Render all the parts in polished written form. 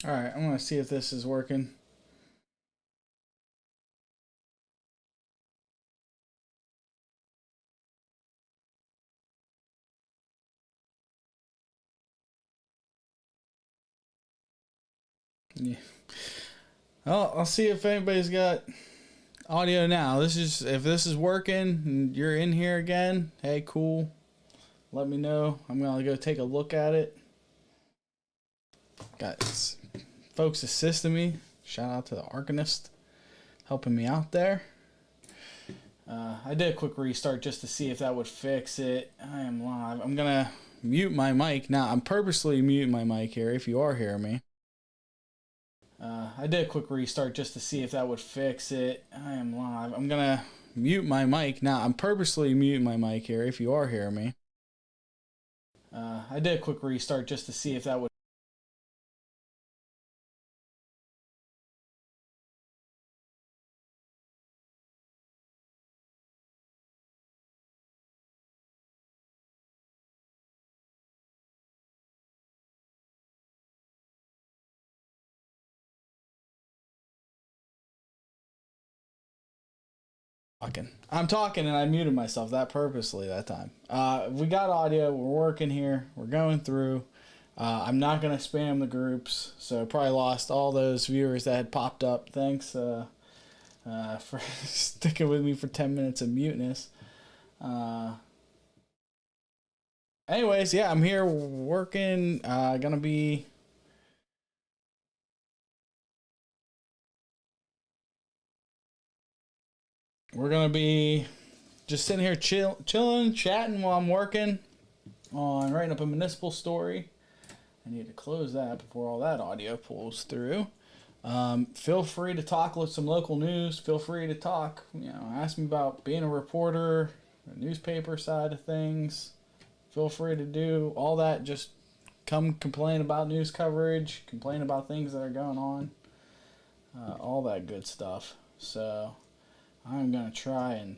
All right, I'm gonna see if this is working. Yeah. Well, I'll see if anybody's got audio now. If this is working and you're in here again, hey, cool. Let me know. I'm gonna go take a look at it. Got folks assisting me. Shout out to the Arcanist helping me out there. I did a quick restart just to see if that would fix it. I am live. I'm gonna mute my mic now. I'm purposely muting my mic here if you are hearing me. I did a quick restart just to see if that would fix it. I am live. I'm gonna mute my mic now. I'm purposely muting my mic here if you are hearing me. I did a quick restart just to see if that would. I'm talking and I muted myself that purposely that time. We got audio. We're working here. We're going through. I'm not going to spam the groups, so I probably lost all those viewers that had popped up. Thanks for sticking with me for 10 minutes of muteness. Anyways, yeah, I'm here working. Gonna be. We're gonna be just sitting here chilling, chatting while I'm working on writing up a municipal story. I need to close that before all that audio pulls through. Feel free to talk with some local news. Feel free to talk. Ask me about being a reporter, the newspaper side of things. Feel free to do all that. Just come complain about news coverage, complain about things that are going on, all that good stuff. So I'm gonna try and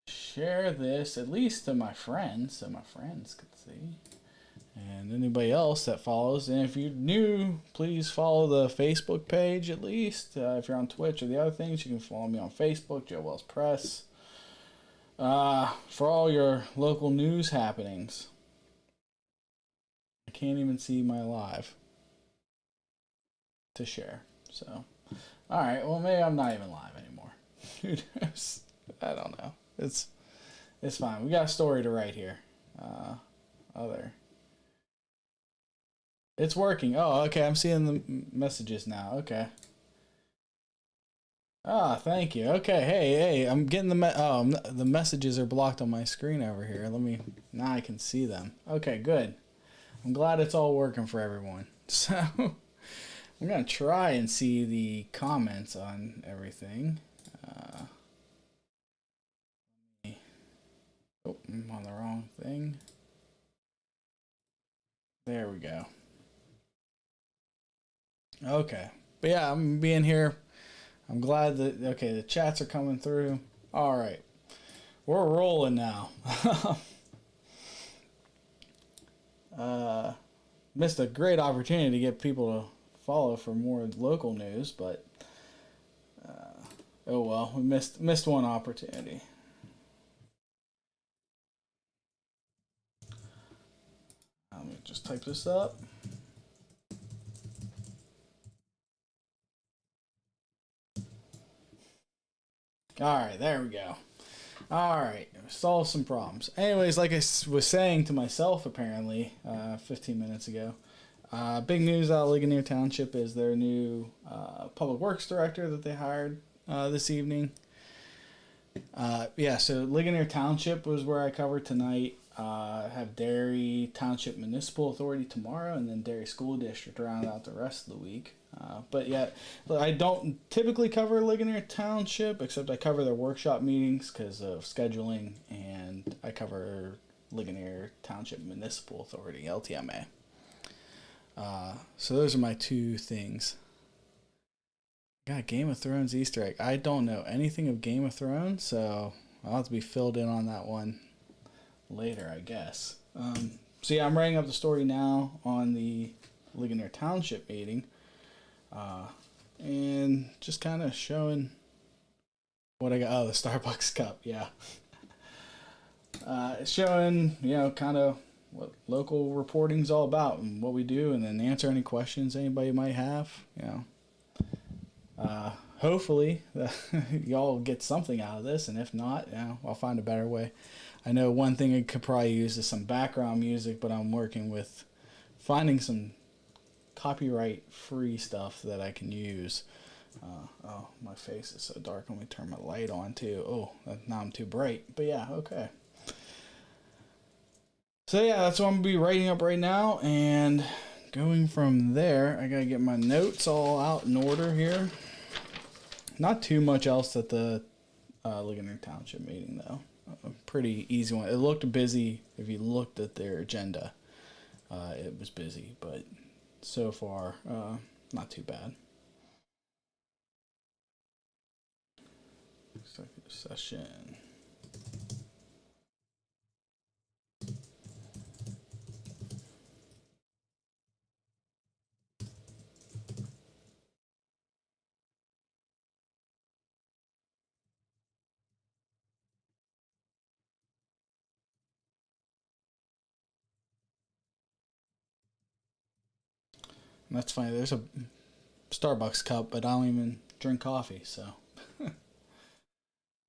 share this at least to my friends so my friends could see. And anybody else that follows. And if you're new, please follow the Facebook page at least. If you're on Twitch or the other things, you can follow me on Facebook, Joe Wells Press, for all your local news happenings. I can't even see my live to share. So, all right. Well, maybe I'm not even live anymore. Who knows? I don't know. It's fine. We got a story to write here. Other. It's working. Oh, okay. I'm seeing the messages now. Okay. Ah, thank you. Okay. Hey. I'm getting the messages are blocked on my screen over here. Now I can see them. Okay, good. I'm glad it's all working for everyone. So, I'm going to try and see the comments on everything. Oh, I'm on the wrong thing. There we go. Okay. But yeah, I'm being here. I'm glad that, okay, the chats are coming through. All right. We're rolling now. Missed a great opportunity to get people to follow for more local news, but oh well, we missed one opportunity. Let me just type this up. All right, there we go. All right, solve some problems. Anyways, like I was saying to myself, apparently, 15 minutes ago, big news out of Ligonier Township is their new public works director that they hired this evening. Yeah, so Ligonier Township was where I covered tonight. Have Derry Township Municipal Authority tomorrow, and then Derry School District round out the rest of the week. But yeah, I don't typically cover Ligonier Township, except I cover their workshop meetings because of scheduling, and I cover Ligonier Township Municipal Authority, LTMA. So those are my two things. Got Game of Thrones Easter egg. I don't know anything of Game of Thrones, so I'll have to be filled in on that one later, I guess. So yeah, I'm writing up the story now on the Ligonier Township meeting, uh, and just kind of showing what I got. Oh, the Starbucks cup, yeah. Showing, kind of what local reporting's all about and what we do, and then answer any questions anybody might have. Hopefully, y'all get something out of this, and if not, I'll find a better way. I know one thing I could probably use is some background music, but I'm working with finding some copyright-free stuff that I can use. Oh, my face is so dark. Let me turn my light on, too. Oh, now I'm too bright. But yeah, okay. So yeah, that's what I'm going to be writing up right now, and going from there, I got to get my notes all out in order here. Not too much else at the Ligonier Township meeting, though. A pretty easy one. It looked busy if you looked at their agenda. It was busy, but so far, not too bad. Executive session. And that's funny. There's a Starbucks cup, but I don't even drink coffee, so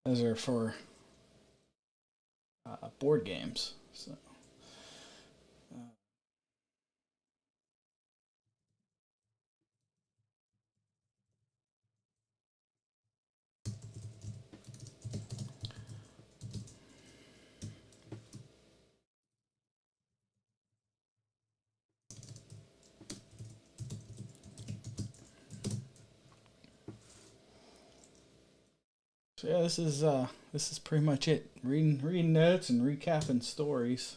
those are for board games. So. So yeah, this is pretty much it. Reading notes and recapping stories.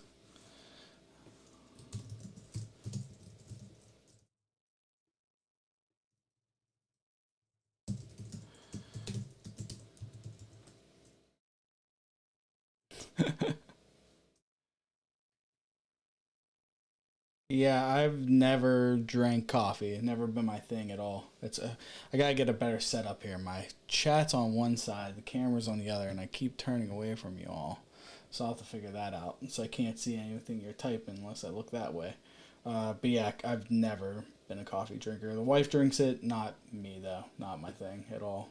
Yeah, I've never drank coffee. It's never been my thing at all. I gotta get a better setup here. My chat's on one side, the camera's on the other, and I keep turning away from you all. So I'll have to figure that out. So I can't see anything you're typing unless I look that way. But yeah, I've never been a coffee drinker. The wife drinks it, not me though. Not my thing at all.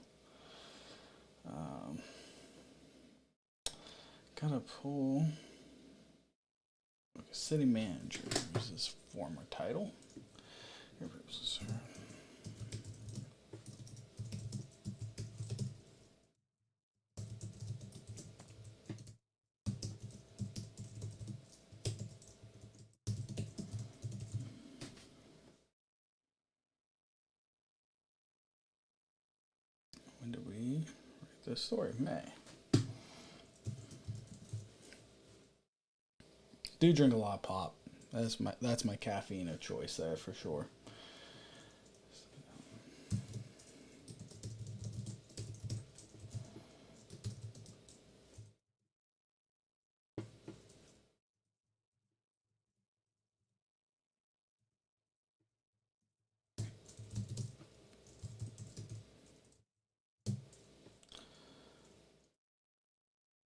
Um, Gotta pull. City manager is his former title. When did we write this story? May. Do drink a lot of pop. That's my caffeine of choice there for sure.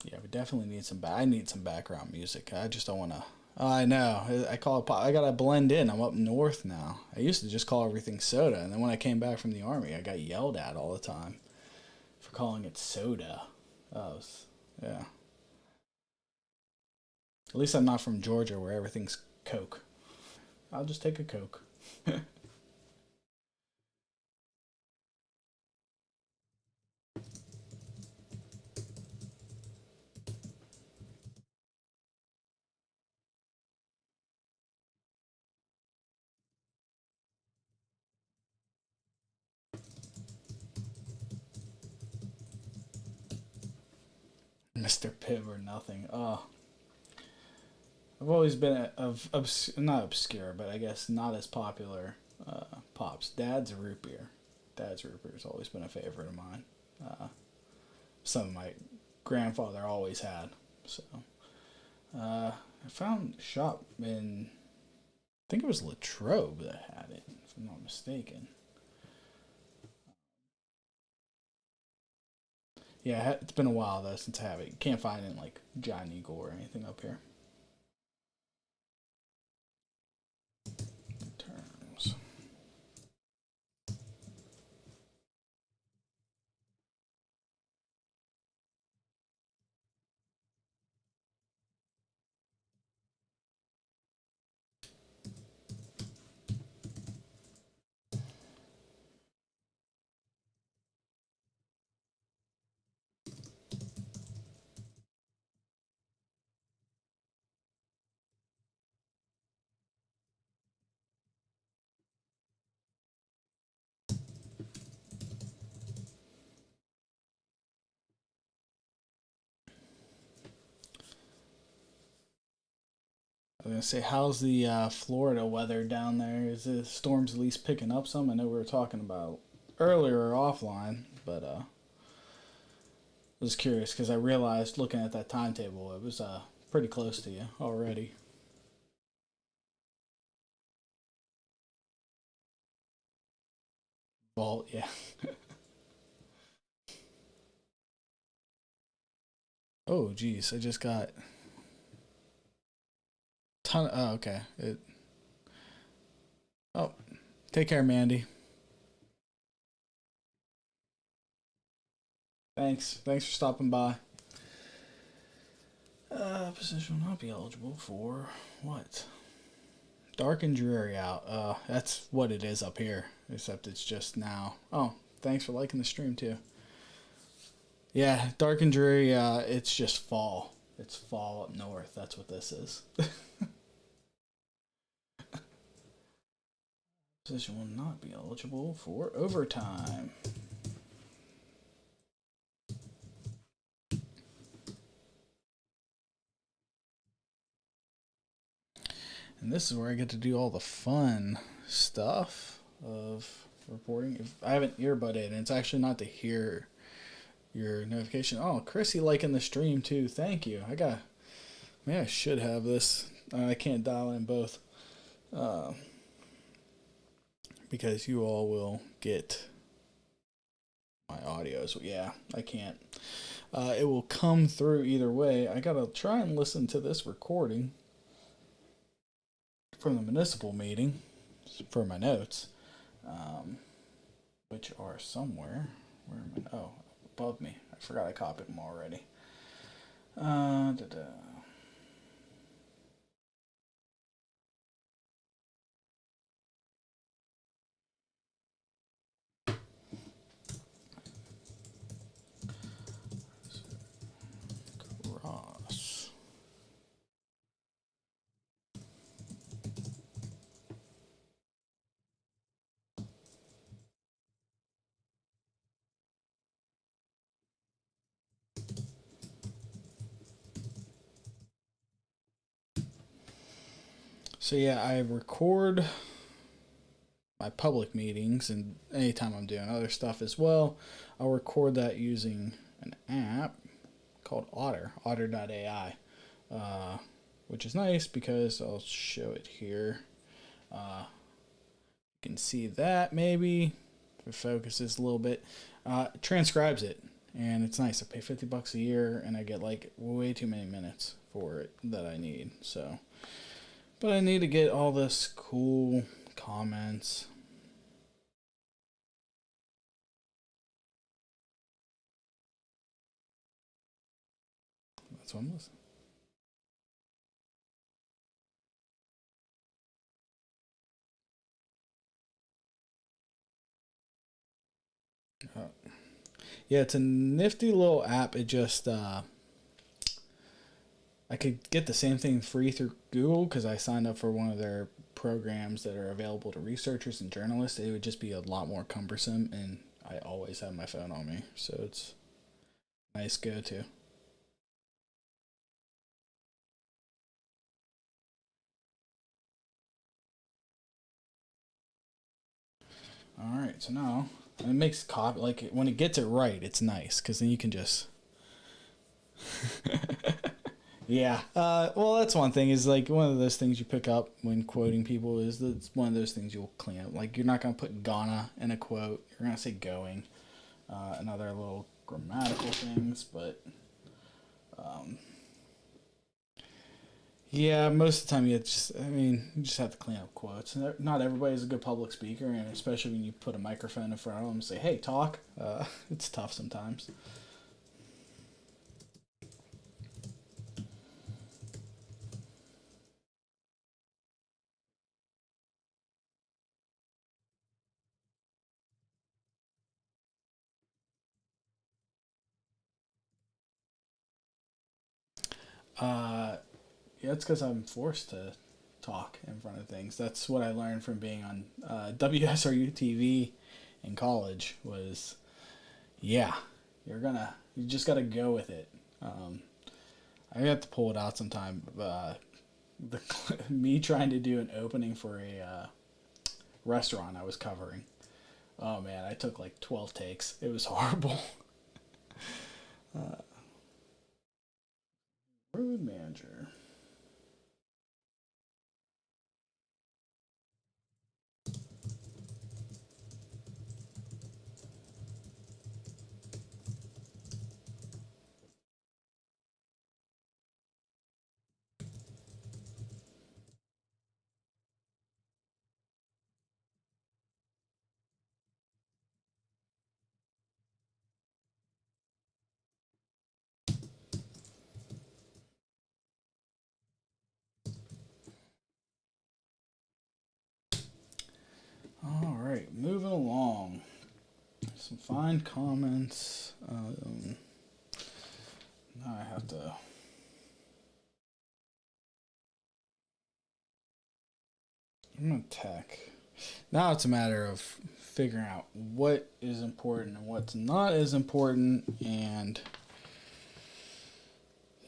Yeah, we definitely need some. I need some background music. I just don't want to. Oh, I know. I call it pop. I gotta blend in. I'm up north now. I used to just call everything soda, and then when I came back from the army, I got yelled at all the time for calling it soda. Yeah. At least I'm not from Georgia, where everything's Coke. I'll just take a Coke. Mr. Pibb or nothing. Oh, I've always been not obscure, but I guess not as popular. Pops. Dad's root beer. Dad's root beer has always been a favorite of mine. Uh, Something my grandfather always had. So I found a shop in think it was Latrobe that had it, if I'm not mistaken. Yeah, it's been a while though since I have it. You can't find it in like Giant Eagle or anything up here. Terms. I was gonna say, how's the Florida weather down there? Is the storms at least picking up some? I know we were talking about earlier offline, but I was curious because I realized looking at that timetable, it was pretty close to you already. Well, yeah. Oh, geez, I just got ton. Oh, okay. Oh, take care, Mandy. Thanks for stopping by. Position will not be eligible for what? Dark and dreary out. That's what it is up here. Except it's just now. Oh, thanks for liking the stream too. Yeah, dark and dreary. It's just fall. It's fall up north. That's what this is. Position will not be eligible for overtime. And this is where I get to do all the fun stuff of reporting. If I haven't earbudded, and it's actually not to hear your notification. Oh, Chrissy liking the stream too. Thank you. Maybe I should have this. I can't dial in both. Uh, because you all will get my audios. Yeah, I can't. It will come through either way. I gotta try and listen to this recording from the municipal meeting for my notes, which are somewhere. Where am I? Oh, above me. I forgot I copied them already. Da-da. Cross. So yeah, I record my public meetings, and anytime I'm doing other stuff as well, I'll record that using an app called Otter.ai, which is nice because I'll show it here. You can see that maybe if it focuses a little bit. It transcribes it, and it's nice. I pay $50 a year, and I get like way too many minutes for it that I need. So, but I need to get all this cool comments. That's what I'm listening. Yeah, it's a nifty little app. It just I could get the same thing free through Google because I signed up for one of their programs that are available to researchers and journalists. It would just be a lot more cumbersome, and I always have my phone on me, so it's a nice go to. All right, so now it makes copy like when it gets it right, it's nice because then you can just Yeah. Well, that's one thing is like one of those things you pick up when quoting people is that it's one of those things you'll clean up. Like you're not going to put gonna in a quote. You're going to say going. And other little grammatical things, but yeah, most of the time you just have to clean up quotes. Not everybody's a good public speaker, and especially when you put a microphone in front of them and say, "Hey, talk." It's tough sometimes. Uh, yeah, it's because I'm forced to talk in front of things. That's what I learned from being on WSRU TV in college. Was yeah, you just gotta go with it. I have to pull it out sometime. The me trying to do an opening for a restaurant I was covering. Oh man, I took like 12 takes. It was horrible. Road manager. All right, moving along. Some fine comments. Now I have to. I'm gonna tech. Now it's a matter of figuring out what is important and what's not as important, and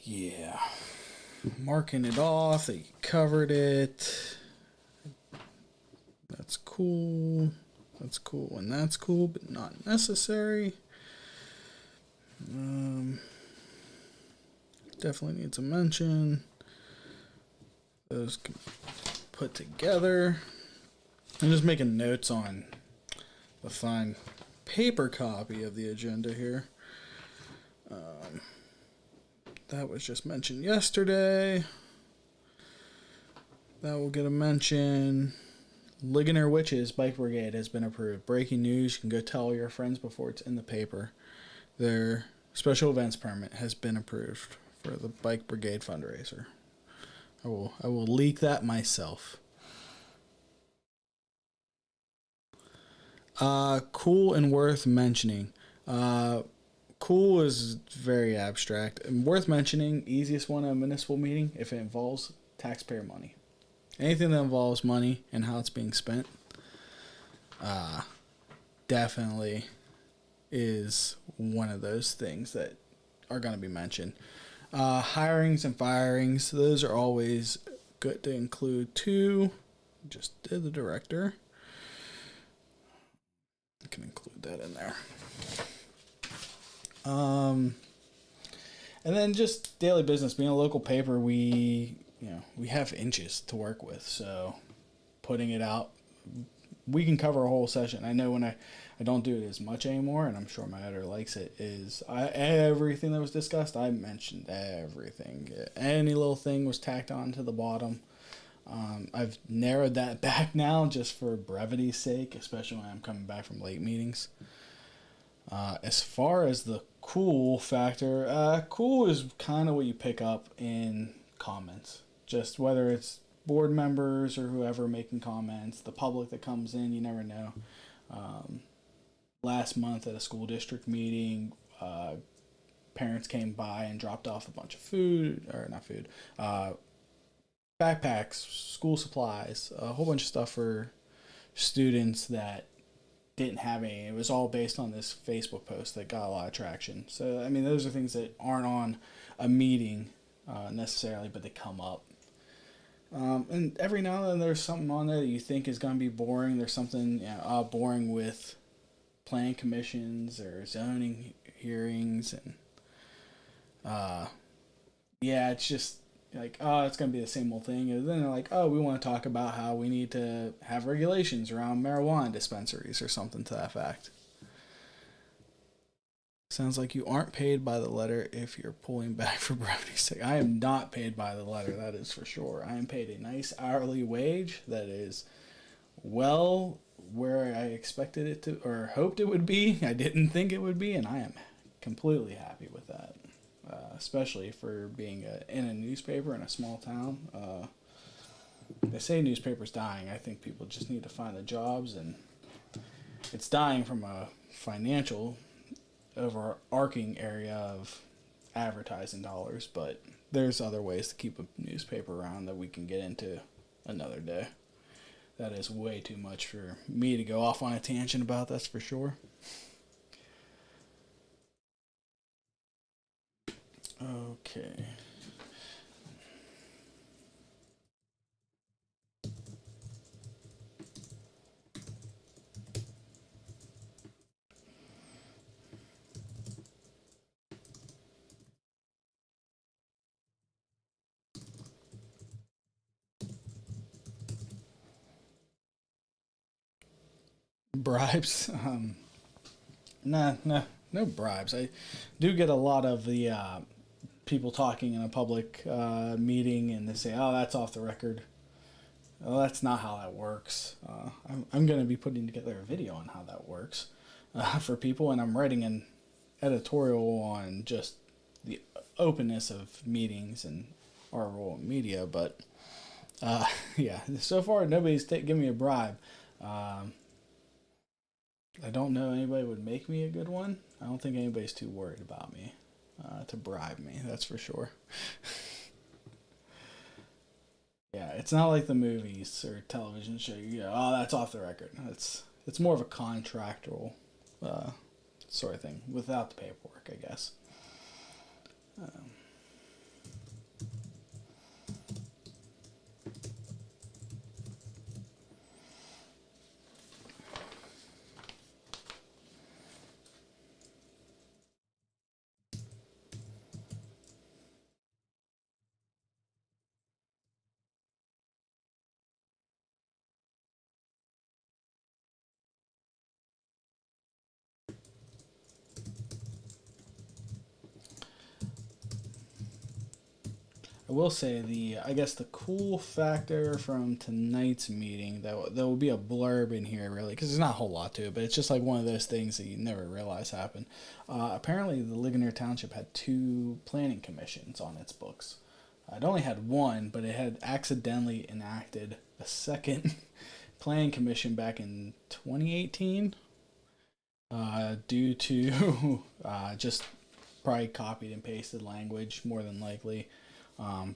yeah, marking it off that you covered it. That's cool. That's cool, and that's cool, but not necessary. Um, Definitely needs a mention. Those can put together. I'm just making notes on the fine paper copy of the agenda here. That was just mentioned yesterday. That will get a mention. Ligonier Witches Bike Brigade has been approved. Breaking news. You can go tell your friends before it's in the paper. Their special events permit has been approved for the Bike Brigade fundraiser. I will leak that myself. Cool and worth mentioning. Cool is very abstract. And worth mentioning, easiest one at a municipal meeting if it involves taxpayer money. Anything that involves money and how it's being spent, definitely is one of those things that are going to be mentioned. Hirings and firings, those are always good to include too. Just did the director. I can include that in there. And then just daily business. Being a local paper, we have inches to work with. So putting it out, we can cover a whole session. I know when I don't do it as much anymore, and I'm sure my editor likes it, everything that was discussed, I mentioned everything. Any little thing was tacked on to the bottom. I've narrowed that back now just for brevity's sake, especially when I'm coming back from late meetings. As far as the cool factor, cool is kind of what you pick up in comments. Just whether it's board members or whoever making comments, the public that comes in, you never know. Last month at a school district meeting, parents came by and dropped off a bunch of food, or not food, backpacks, school supplies, a whole bunch of stuff for students that didn't have any. It was all based on this Facebook post that got a lot of traction. So, I mean, those are things that aren't on a meeting necessarily, but they come up. And every now and then there's something on there that you think is going to be boring. There's something boring with plan commissions or zoning hearings. And Yeah, it's just like, oh, it's going to be the same old thing. And then they're like, oh, we want to talk about how we need to have regulations around marijuana dispensaries or something to that fact. Sounds like you aren't paid by the letter if you're pulling back for brevity sake. I am not paid by the letter, that is for sure. I am paid a nice hourly wage that is well where I expected it to or hoped it would be. I didn't think it would be, and I am completely happy with that. Especially for being in a newspaper in a small town. They say newspapers dying. I think people just need to find the jobs, and it's dying from a financial overarching area of advertising dollars. But there's other ways to keep a newspaper around that we can get into another day. That is way too much for me to go off on a tangent about. That's for sure. Okay. Bribes. Nah, nah, no bribes. I do get a lot of the people talking in a public meeting, and they say, "Oh, that's off the record." Well, that's not how that works. I'm going to be putting together a video on how that works for people, and I'm writing an editorial on just the openness of meetings and our role in media. But yeah, so far nobody's giving me a bribe. Um, I don't know anybody would make me a good one. I don't think anybody's too worried about me to bribe me. That's for sure. Yeah, it's not like the movies or television show. You go, oh, that's off the record. It's more of a contractual uh, sort of thing without the paperwork, I guess. Um, I will say I guess the cool factor from tonight's meeting that there will be a blurb in here really because there's not a whole lot to it, but it's just like one of those things that you never realize happen. Apparently, the Ligonier Township had two planning commissions on its books. It only had one, but it had accidentally enacted a second planning commission back in 2018 due to just probably copied and pasted language more than likely.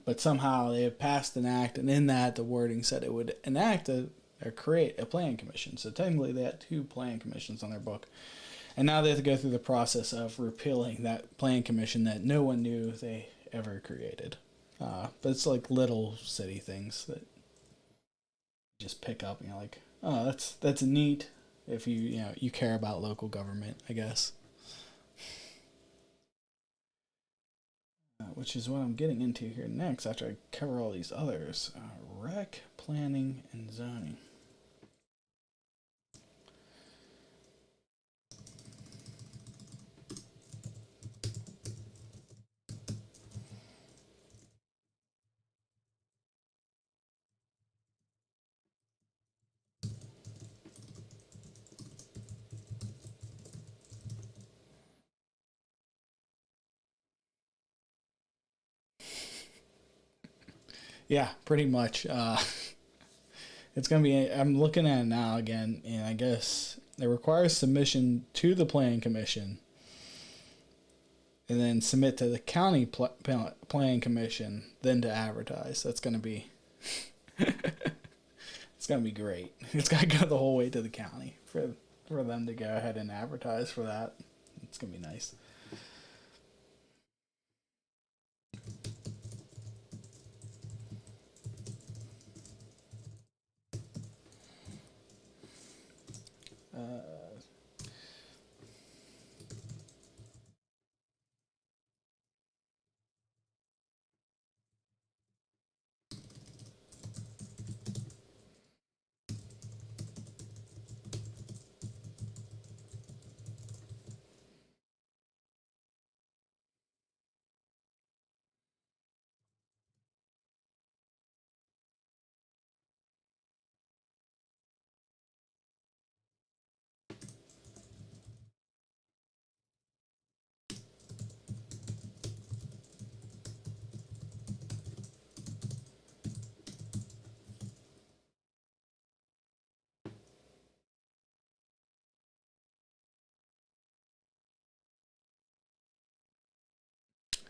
But somehow they have passed an act, and in that the wording said it would enact or create a plan commission. So technically they had two plan commissions on their book. And now they have to go through the process of repealing that plan commission that no one knew they ever created. But it's like little city things that you just pick up and you're like, oh, that's neat if you care about local government, I guess. Which is what I'm getting into here next after I cover all these others. Rec, planning, and zoning. Yeah, pretty much. It's going to be, I'm looking at it now again, and I guess it requires submission to the planning commission and then submit to the county planning commission, then to advertise. That's going to be, it's going to be great. It's got to go the whole way to the county for them to go ahead and advertise for that. It's going to be nice. Uh,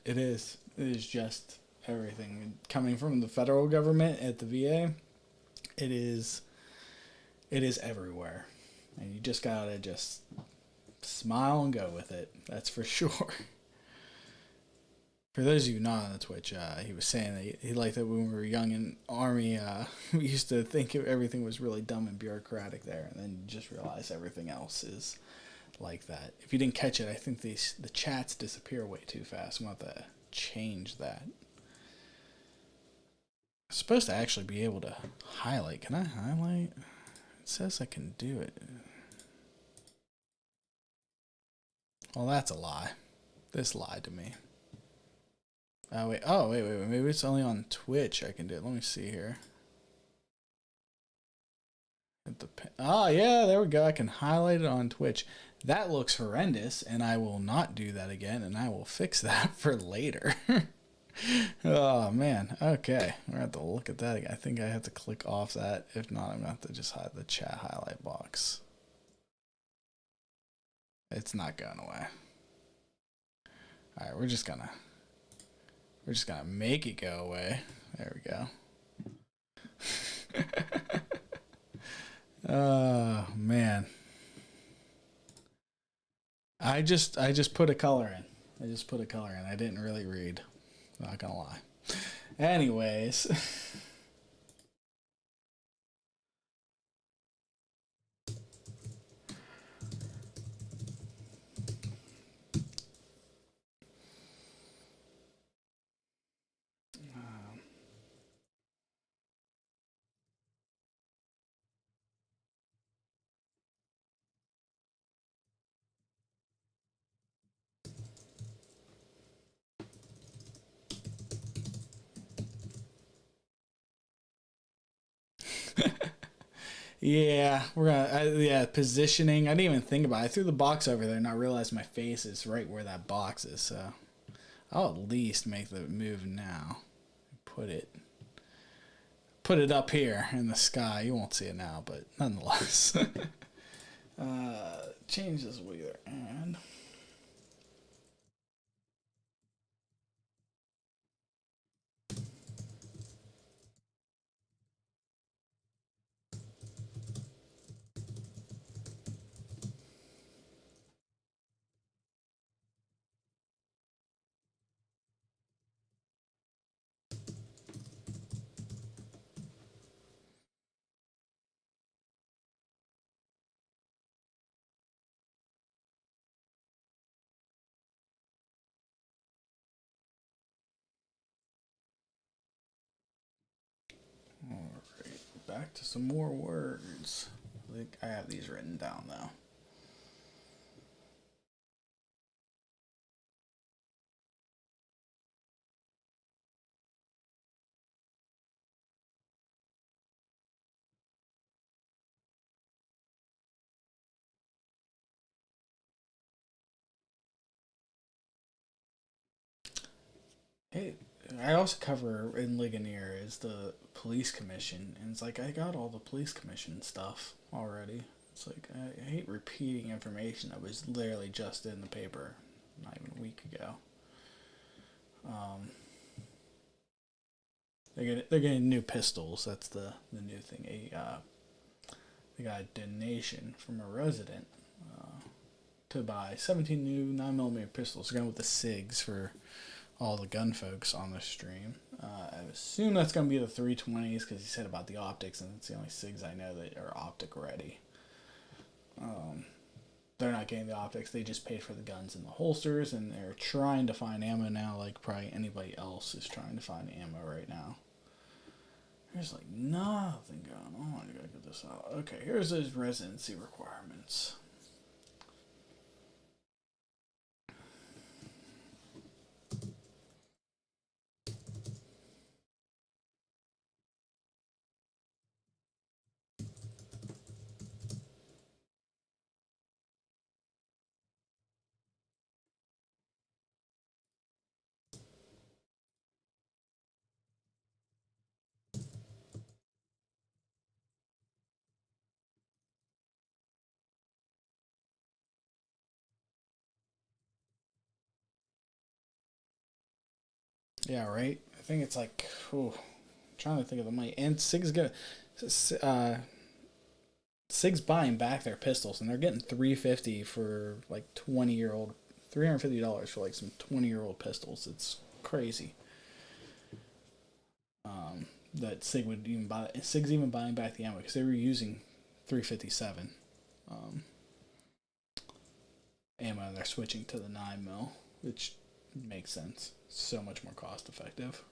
It is. It is just everything coming from the federal government at the VA. It is. It is everywhere, and you just gotta just smile and go with it. That's for sure. For those of you not on the Twitch, he was saying that he liked that when we were young in Army, we used to think everything was really dumb and bureaucratic there, and then you just realize everything else is like that. If you didn't catch it, I think the chats disappear way too fast. I'm going to have to change that. I'm supposed to actually be able to highlight. Can I highlight? It says I can do it. Well, that's a lie. This lied to me. Wait. Oh, wait. Maybe it's only on Twitch I can do it. Let me see here. Oh, yeah, there we go. I can highlight it on Twitch. That looks horrendous, and I will not do that again, and I will fix that for later. Oh, man. Okay. We're going to have to look at that again. I think I have to click off that. If not, I'm going to have to just hide the chat highlight box. It's not going away. All right, we're just gonna make it go away. There we go. Oh man. I just put a color in. I didn't really read. Not gonna lie. Anyways. Yeah, positioning. I didn't even think about it. I threw the box over there and I realized my face is right where that box is, so I'll at least make the move now. Put it up here in the sky. You won't see it now, but nonetheless. Change this wheeler and all right, back to some more words. I think I have these written down though. Hey, I also cover in Ligonier is the police commission, and it's like I got all the police commission stuff already. It's like I hate repeating information that was literally just in the paper not even a week ago. Um, they're getting new pistols. That's the new thing. They got a donation from a resident to buy 17 new 9mm pistols. They're going with the SIGs for all the gun folks on the stream. I assume that's going to be the 320s because he said about the optics, and it's the only SIGs I know that are optic ready. They're not getting the optics. They just paid for the guns and the holsters, and they're trying to find ammo now like probably anybody else is trying to find ammo right now. There's like nothing going on. I gotta get this out. Okay, here's those residency requirements. Yeah, right. I think it's like, oh, I'm trying to think of the money. And Sig's gonna, uh, Sig's buying back their pistols, and they're getting 350 for like 20-year-old, $350 for like some 20-year-old pistols. It's crazy. That Sig would even buy. Sig's even buying back the ammo because they were using 357 um, ammo, and they're switching to the 9 mil, which makes sense. So much more cost effective.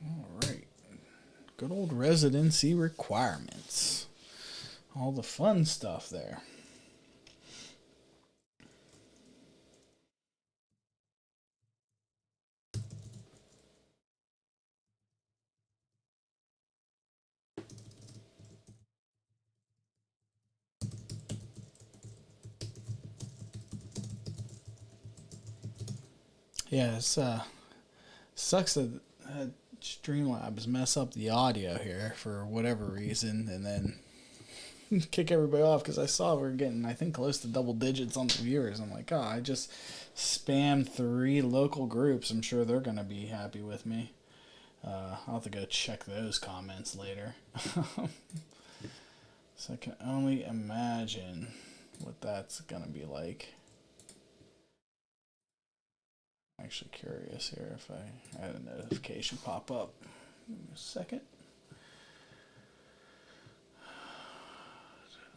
All right. Good old residency requirements. All the fun stuff there. Yeah, it's sucks that Streamlabs mess up the audio here for whatever reason, and then kick everybody off because I saw we are getting, I think, close to double digits on the viewers. I'm like, oh, I just spammed 3 local groups. I'm sure they're gonna be happy with me. I'll have to go check those comments later. So I can only imagine what that's gonna be like. I'm actually curious here if I had a notification pop up. Give me a second.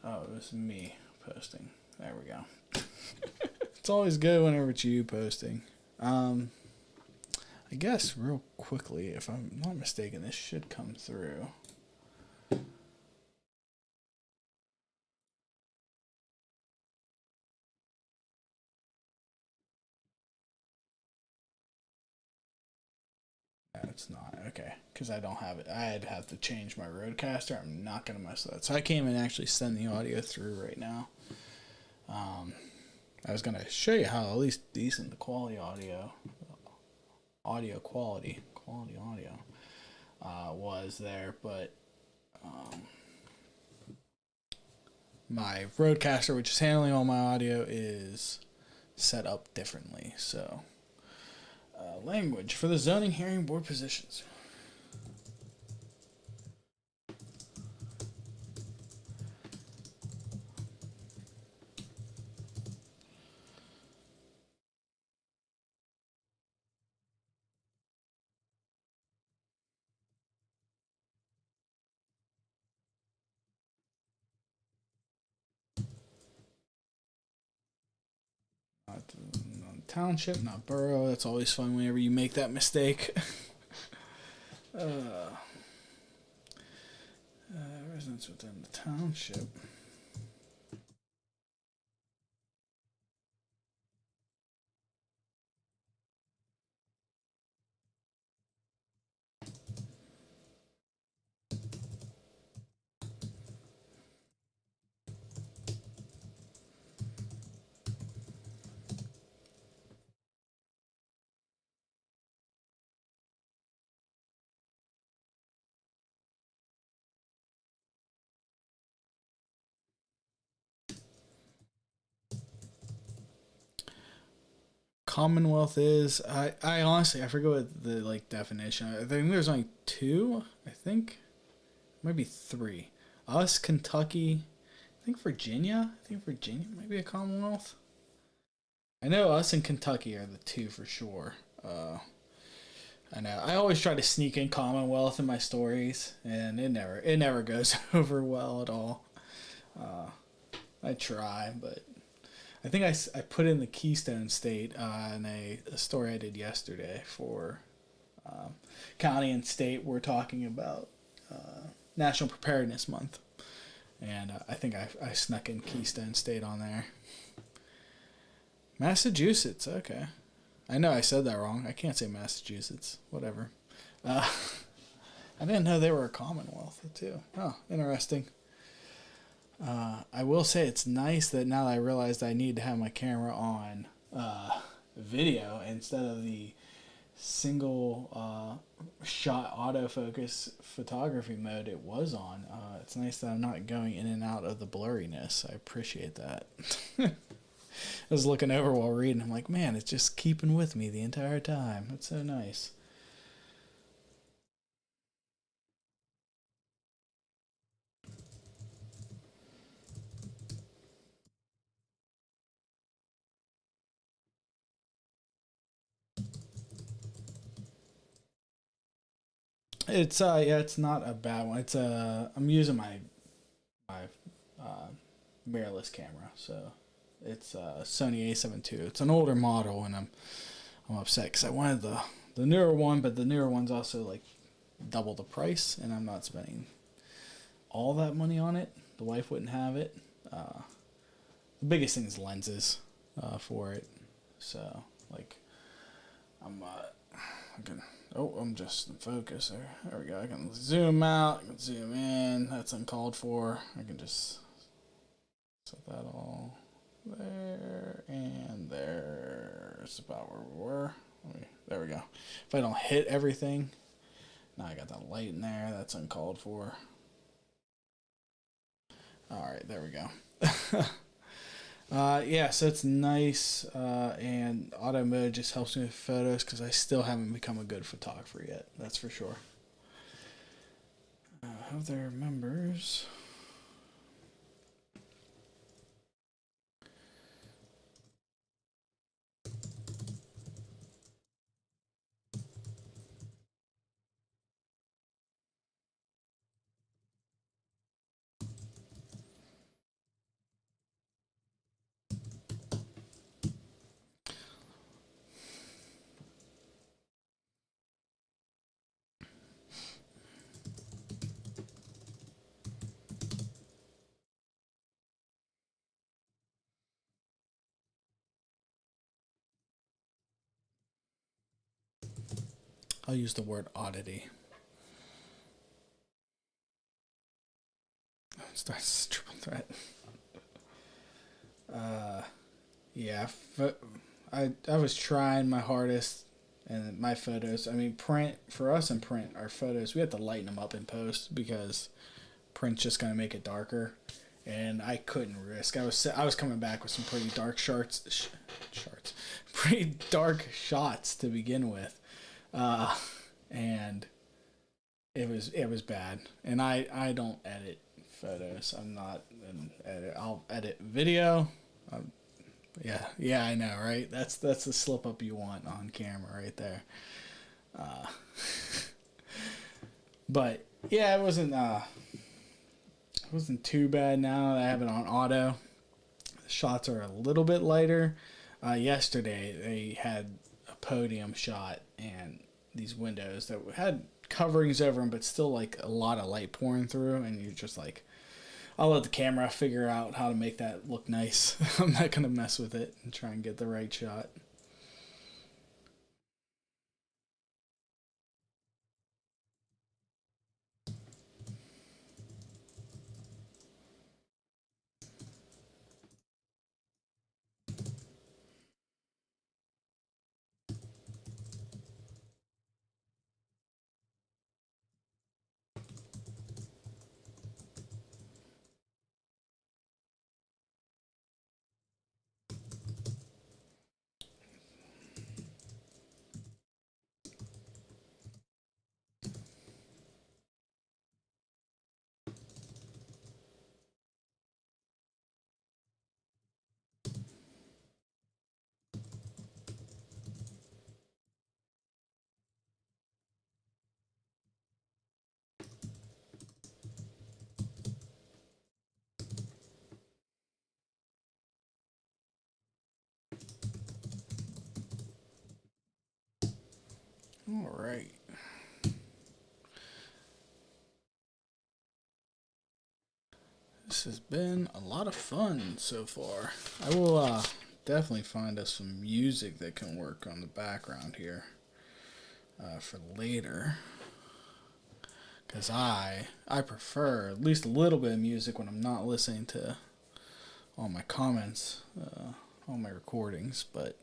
Oh, it was me posting. There we go. It's always good whenever it's you posting. I guess real quickly, if I'm not mistaken, this should come through. No, it's not. Okay. Because I don't have it. I'd have to change my roadcaster. I'm not going to mess with that. So I can't even actually send the audio through right now. I was going to show you how at least decent the quality audio quality audio was there, but my roadcaster, which is handling all my audio, is set up differently. So, language for the zoning hearing board positions. Township, not borough. That's always fun whenever you make that mistake. uh, residents within the township. Commonwealth is I honestly I forget what the like definition. I think there's only two. I think maybe three. Us, Kentucky. I think Virginia might be a Commonwealth. I know us and Kentucky are the two for sure. I know. I always try to sneak in Commonwealth in my stories, and it never goes over well at all. Uh, I try, but I think I put in the Keystone State in a story I did yesterday for um, county and state. We're talking about National Preparedness Month, and I think I snuck in Keystone State on there. Massachusetts, okay. I know I said that wrong. I can't say Massachusetts. Whatever. Uh, I didn't know they were a Commonwealth too. Oh, interesting. I will say it's nice that now that I realized I need to have my camera on video instead of the single shot autofocus photography mode it was on. It's nice that I'm not going in and out of the blurriness. I appreciate that. I was looking over while reading. I'm like, man, it's just keeping with me the entire time. It's so nice. It's yeah, it's not a bad one. It's I'm using my uh, mirrorless camera, so it's Sony A7 II. It's an older model, and I'm upset because I wanted the newer one, but the newer one's also like double the price, and I'm not spending all that money on it. The wife wouldn't have it. The biggest thing is lenses for it. So like I'm I can I'm just in focus there. There we go. I can zoom out, I can zoom in. That's uncalled for. I can just set that all there and there's about where we were. There we go. If I don't hit everything, now I got that light in there. That's uncalled for. All right, there we go. Yeah, so it's nice, and auto mode just helps me with photos because I still haven't become a good photographer yet. That's for sure. Other members. I'll use the word oddity. Starts triple threat. Uh, yeah, I was trying my hardest, and my photos. I mean, print for us and print our photos. We have to lighten them up in post because print's just gonna make it darker, and I couldn't risk. I was coming back with some pretty dark pretty dark shots to begin with, and it was bad. And I don't edit photos. I'm not an edit. I'll edit video. Um, yeah, I know, right? That's the slip up you want on camera right there. Uh, but yeah, it wasn't too bad now that I have it on auto. The shots are a little bit lighter. Yesterday they had a podium shot and these windows that had coverings over them, but still like a lot of light pouring through, and you're just like, I'll let the camera figure out how to make that look nice. I'm not gonna mess with it and try and get the right shot. All right. This has been a lot of fun so far. I will definitely find us some music that can work on the background here for later. Because I prefer at least a little bit of music when I'm not listening to all my comments, all my recordings. But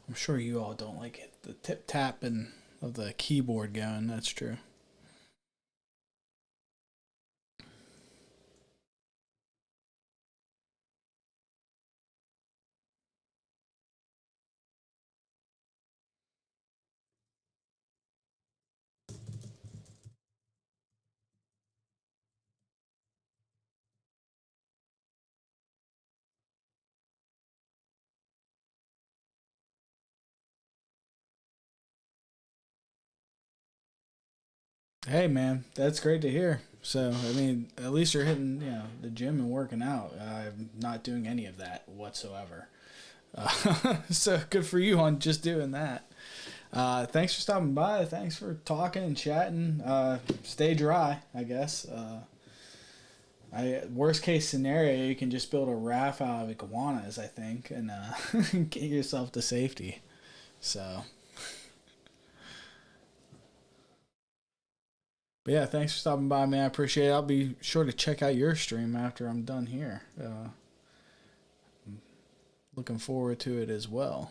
I'm sure you all don't like it. The tip tapping of the keyboard going. That's true. Hey man, that's great to hear. So I mean, at least you're hitting the gym and working out. I'm not doing any of that whatsoever. So good for you on just doing that. Thanks for stopping by. Thanks for talking and chatting. Stay dry, I guess. I worst case scenario, you can just build a raft out of iguanas, I think, and get yourself to safety. So, but yeah, thanks for stopping by, man. I appreciate it. I'll be sure to check out your stream after I'm done here. Looking forward to it as well.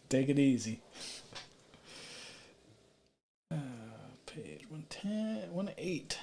Take it easy. Page 110, 108.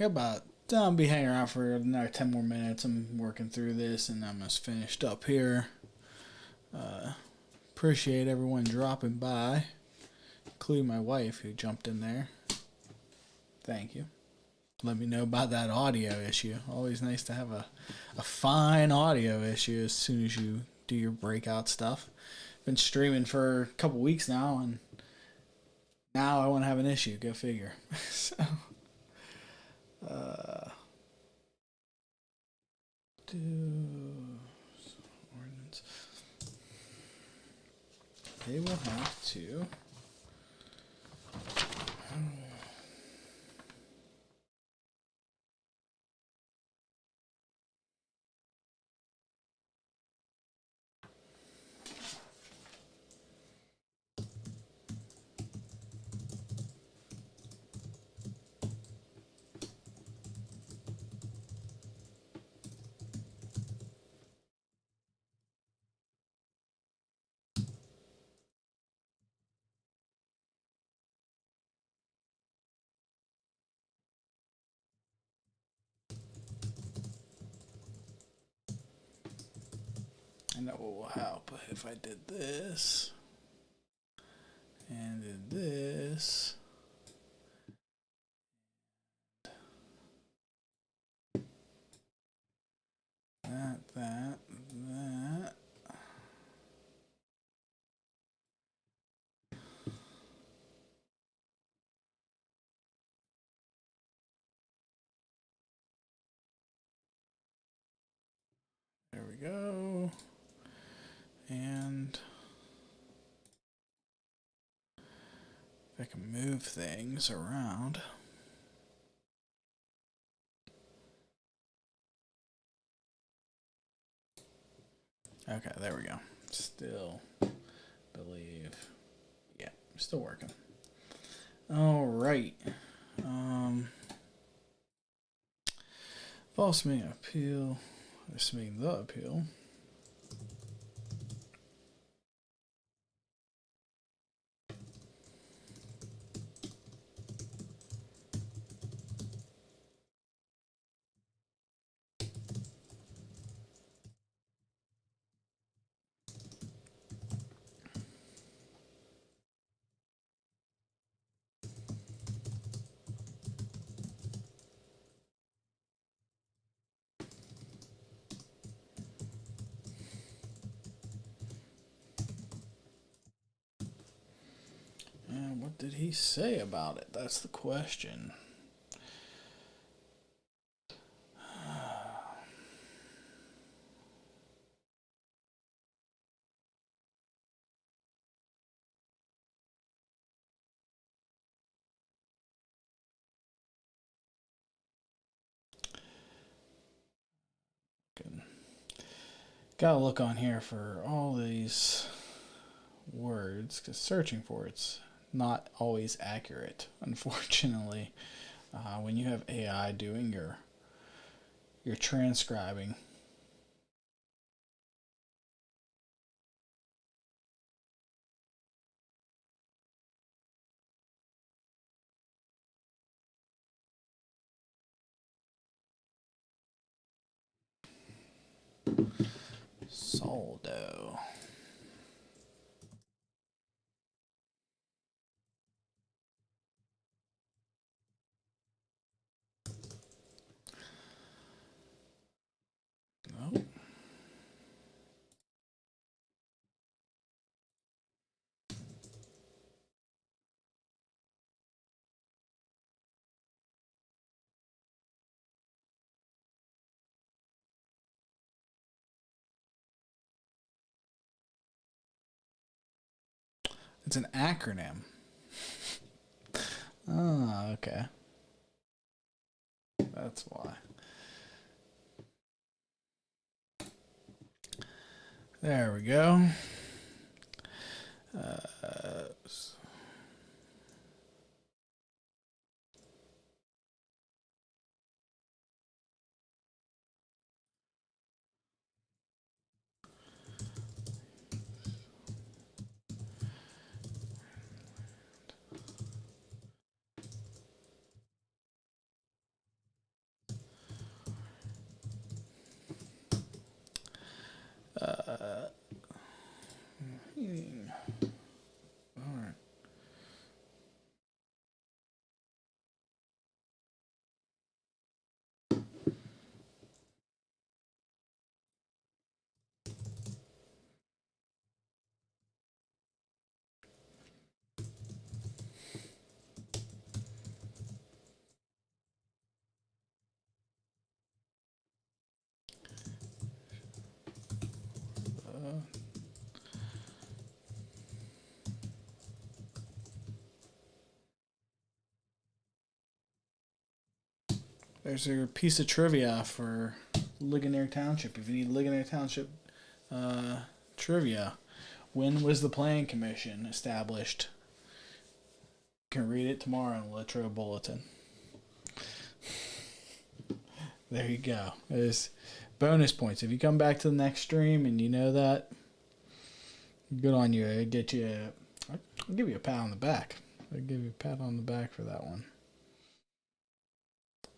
I'll be hanging around for another 10 more minutes. I'm working through this and I'm just finished up here. Appreciate everyone dropping by, including my wife who jumped in there. Thank you. Let me know about that audio issue. Always nice to have a fine audio issue as soon as you do your breakout stuff. Been streaming for a couple weeks now, and now I want to have an issue. Go figure. So, ordinance. They will have to. And that will help if I did this and did this. That. There we go. And if I can move things around. Okay, there we go. Still believe. Yeah, still working. All right. False main appeal. This means the appeal. And what did he say about it? That's the question. Gotta look on here for all these words because searching for it's not always accurate, unfortunately. When you have AI doing your transcribing. Soldo. No. It's an acronym. Oh, okay. That's why. There we go. There's your piece of trivia for Ligonier Township. If you need Ligonier Township trivia, when was the Plan Commission established? You can read it tomorrow in the Litro Bulletin. There you go. There's bonus points. If you come back to the next stream and you know that, good on you. I'll give you a pat on the back. I'll give you a pat on the back for that one.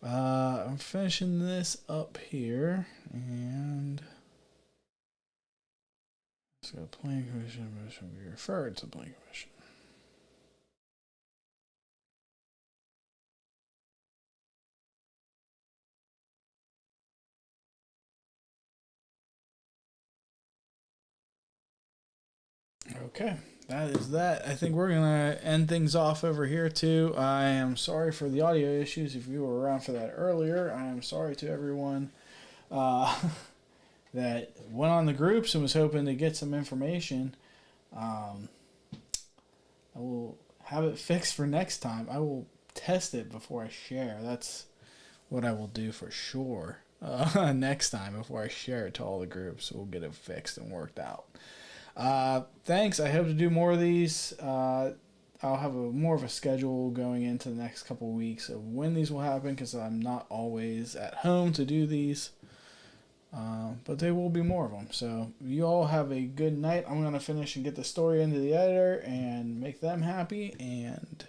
I'm finishing this up here, and let's go Plan Commission. We referred to the Plan Commission. Okay, that is that. I think we're gonna end things off over here too. I am sorry for the audio issues. If you were around for that earlier, I am sorry to everyone that went on the groups and was hoping to get some information. I will have it fixed for next time. I will test it before I share. That's what I will do for sure. Next time before I share it to all the groups, we'll get it fixed and worked out. Thanks. I hope to do more of these. I'll have more of a schedule going into the next couple of weeks of when these will happen, because I'm not always at home to do these. But there will be more of them. So you all have a good night. I'm going to finish and get the story into the editor and make them happy. And